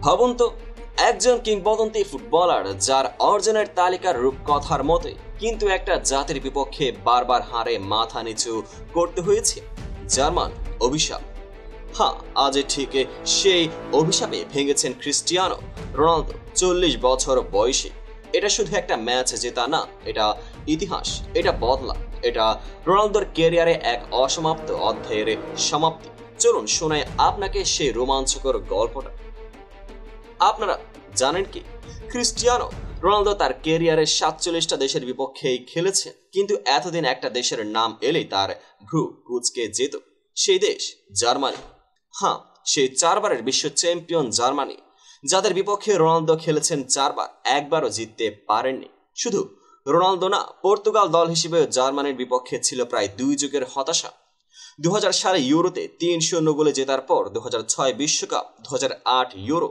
ভাবুন তো, একজন কিংবদন্তি ফুটবলার যার অর্জনের তালিকার রূপকথার মতোই, কিন্তু একটা জাতির বিপক্ষে বারবার হারে মাথা নিচু করতে হয়েছে। জার্মান অভিশাপ। হ্যাঁ, আজ ঠিক সেই অভিশাপে ভেঙেছেন ক্রিস্টিয়ানো রোনালদো 40 বছর বয়সে। এটা শুধু একটা ম্যাচ জেতা না, এটা ইতিহাস, এটা বদলা, এটা রোনালদোর ক্যারিয়ারে এক অসমাপ্ত অধ্যায়ের সমাপ্তি। চলুন শোনাই আপনাকে সেই রোমাঞ্চকর গল্পটা। আপনারা জানেন কি, ক্রিস্টিয়ানো রোনালদো তার ক্যারিয়ারে 47টা দেশের বিপক্ষেই খেলেছেন, কিন্তু এতদিন একটা দেশের নাম এলেই তার ভ্রু কুঁচকে যেত। সেই দেশ জার্মানি। হ্যাঁ, সেই 4বারের বিশ্ব চ্যাম্পিয়ন জার্মানি, যাদের বিপক্ষে রোনালদো খেলেছেন 4বার, একবারও জিততে পারেননি। শুধু রোনালদো না, পর্তুগাল দল হিসেবে জার্মানির বিপক্ষে ছিল প্রায় 2 যুগের হতাশা। 2000 সালে ইউরোতে 3-0 গোলে জেতার পর 2006 বিশ্বকাপ, 2008 ইউরো,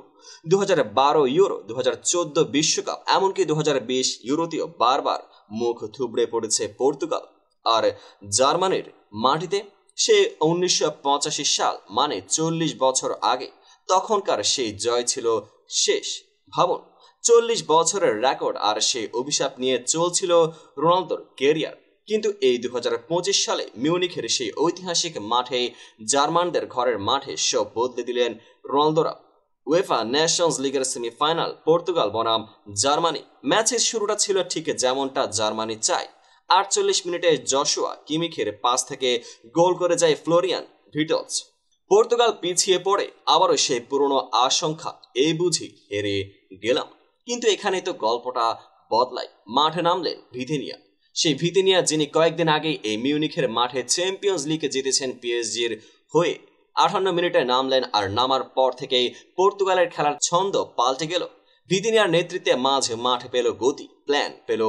2012 ইউরো, 2014 বিশ্বকাপ, এমনকি 2020 ইউরোতেও বারবার মুখ থুবড়ে পড়েছে পর্তুগাল। আর জার্মানির মাটিতে সে 1985 সাল, মানে 40 বছর আগে, তখনকার সেই জয় ছিল শেষ। ভাবুন, 40 বছরের রেকর্ড আর সেই অভিশাপ নিয়ে চলছিল রোনালদোর ক্যারিয়ার। কিন্তু এই 2025 সালে মিউনিখের সেই ঐতিহাসিক মাঠে, জার্মানদের ঘরের মাঠে সব বদলে দিলেন রোনালদোরা। উয়েফা নেশনস লিগের সেমিফাইনাল, পর্তুগাল বনাম জার্মানি। ম্যাচের শুরুটা ছিল ঠিক যেমনটা জার্মানি চায়। 48 মিনিটে জশুয়া কিমিখের পাস থেকে গোল করে যায় ফ্লোরিয়ান ভিটলস। পর্তুগাল পিছিয়ে পড়ে, আবারও সেই পুরনো আশঙ্কা, এই বুঝি হেরে গেলাম। কিন্তু এখানেই তো গল্পটা বদলায়। মাঠে নামলেন ভিতিনিয়া, সেই ভিতিনিয়া যিনি কয়েকদিন আগে এই মিউনিখের মাঠে চ্যাম্পিয়ন্স লিগে জিতেছেন পিএসজির হয়ে। 58 মিনিটে নামলেন, আর নামার পর থেকেই পর্তুগালের খেলার ছন্দ পাল্টে গেল। ভিতিনিয়ার নেতৃত্বে মাঝ মাঠ পেল গতি, প্ল্যান পেল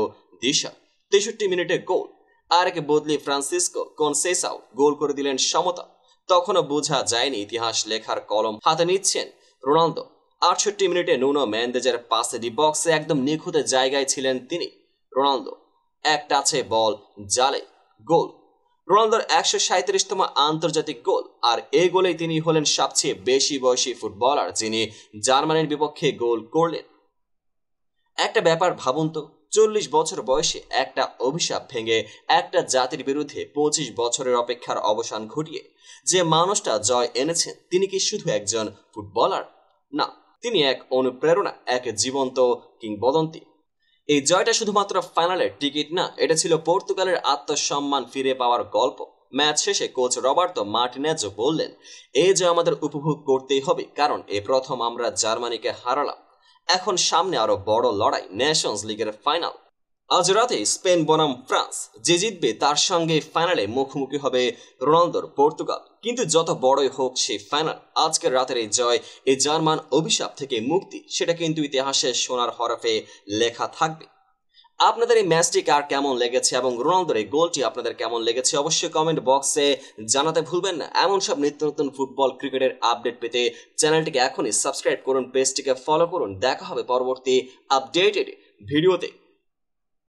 দিশা। 63 মিনিটে গোল। আরেক বদলি ফ্রান্সিসকো কনসেসাও গোল করে দিলেন সমতা। তখনও বোঝা যায়নি ইতিহাস লেখার কলম হাতে নিচ্ছেন রোনালদো। 68 মিনিটে নুনো মেন্দেজের পাসে ডি বক্সে একদম নিখুঁত জায়গায় ছিলেন তিনি। রোনালদো এক টাচে বল জালে, গোল। রোনালদোর 137তম আন্তর্জাতিক গোল, আর এই গোলেই তিনি হলেন সবচেয়ে বেশি বয়সী ফুটবলার যিনি জার্মানির বিপক্ষে গোল করলেন। একটা ব্যাপার ভাবুন তো, 40 বছর বয়সে একটা অভিশাপ ভেঙে একটা জাতির বিরুদ্ধে 25 বছরের অপেক্ষার অবসান ঘটিয়ে যে মানুষটা জয় এনেছেন, তিনি কি শুধু একজন ফুটবলার? না, তিনি এক অনুপ্রেরণা, এক জীবন্ত কিংবদন্তি। এই জয়টা শুধুমাত্র ফাইনালের টিকিট না, এটা ছিল পর্তুগালের আত্মসম্মান ফিরে পাওয়ার গল্প। ম্যাচ শেষে কোচ রবার্তো মার্টিনেজও বললেন, এই জয় আমাদের উপভোগ করতেই হবে, কারণ এই প্রথম আমরা জার্মানিকে হারালাম। এখন সামনে আরো বড় লড়াই, নেশনস লিগের ফাইনাল। আজ রাতে স্পেন বনাম ফ্রান্স, যে জিতবে তার সঙ্গে ফাইনালে মুখোমুখি হবে রোনালদোর পর্তুগাল। কিন্তু যত বড়ই হোক সেই ফাইনাল, আজকের রাতের এই জয়, এই জার্মান অভিশাপ থেকে মুক্তি, সেটা কিন্তু ইতিহাসের সোনার হরফে লেখা থাকবে। আপনাদের এই ম্যাচটি কার কেমন লেগেছে এবং রোনালদোর এই গোলটি আপনাদের কেমন লেগেছে অবশ্যই কমেন্ট বক্সে জানাতে ভুলবেন না। এমন সব নিত্য নতুন ফুটবল ক্রিকেটের আপডেট পেতে চ্যানেলটিকে এখনই সাবস্ক্রাইব করুন, পেজটিকে ফলো করুন। দেখা হবে পরবর্তী আপডেটেড ভিডিওতে।